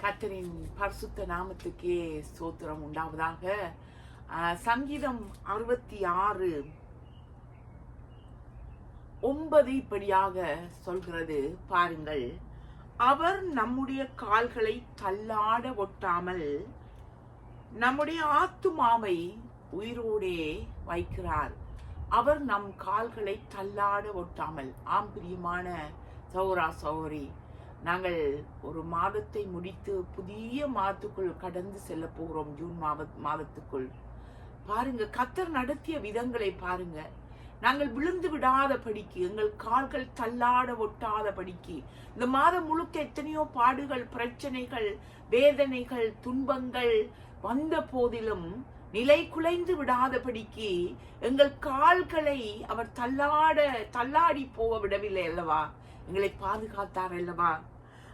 கர்த்தரின் பரிசுத்த நாமத்துக்கே ஸ்தோத்திரம் உண்டாவதாக. சங்கீதம் 66:9 இப்படியாக சொல்கிறது பாருங்கள். அவர் நம்முடைய கால்களை தள்ளாட ஒட்டாமல் நம்முடைய ஆத்துமாவை உயிரோடே வைக்கிறார். அவர் நம் கால்களை தள்ளாட ஒட்டாமல். ஆம் பிரியமான சகோதரா சகோதரி, நாங்கள் ஒரு மாதத்தை முடித்து புதிய மாதத்துக்குள் கடந்து செல்ல போகிறோம். ஜூன் மாதத்துக்குள் பாருங்க, கர்த்தர் நடத்திய விதங்களை பாருங்க. நாங்கள் விழுந்து விடாத படிக்கு, எங்கள் கால்கள் தள்ளாட ஒட்டாத படிக்கு, இந்த மாதம் முழுக்க எத்தனையோ பாடுகள், பிரச்சனைகள், வேதனைகள், துன்பங்கள் வந்த போதிலும் நிலை குலைந்து விடாதபடிக்கு எங்கள் கால்களை அவர் தள்ளாடி போக விடவில்லை அல்லவா? எங்களை பாதுகாத்தார் அல்லவா?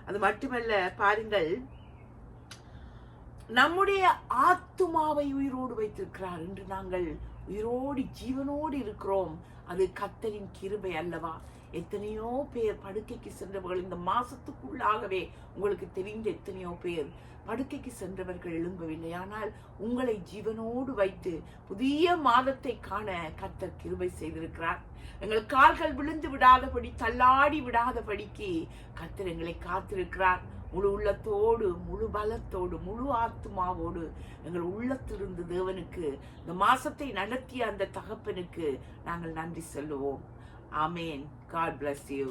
அது மட்டுமல்ல, பாருங்கள், நம்முடைய ஆத்துமாவை உயிரோடு வைத்திருக்கிறார். என்று நாங்கள் உயிரோடு ஜீவனோடு இருக்கிறோம். அது கர்த்தரின் கிருபை அல்லவா? எத்தனையோ பேர் படுக்கைக்கு சென்றவர்கள் இந்த மாசத்துக்குள்ளாகவே உங்களுக்கு தெரிந்த எத்தனையோ பேர் படுக்கைக்கு சென்றவர்கள் எழும்பவில்லை. ஆனால் உங்களை ஜீவனோடு வைத்து புதிய மாதத்தை காண கர்த்தர் கிருபை செய்திருக்கிறார். எங்கள் கால்கள் விழுந்து விடாதபடி, தள்ளாடி விடாதபடிக்கு கர்த்தர் எங்களை காத்திருக்கிறார். முழு உள்ளத்தோடு, முழு பலத்தோடு, முழு ஆத்துமாவோடு எங்கள் உள்ளத்திலிருந்து தேவனுக்கு இந்த மாசத்தை நடத்திய அந்த தகப்பனுக்கு நாங்கள் நன்றி சொல்லுவோம். ஆமேன். God bless you.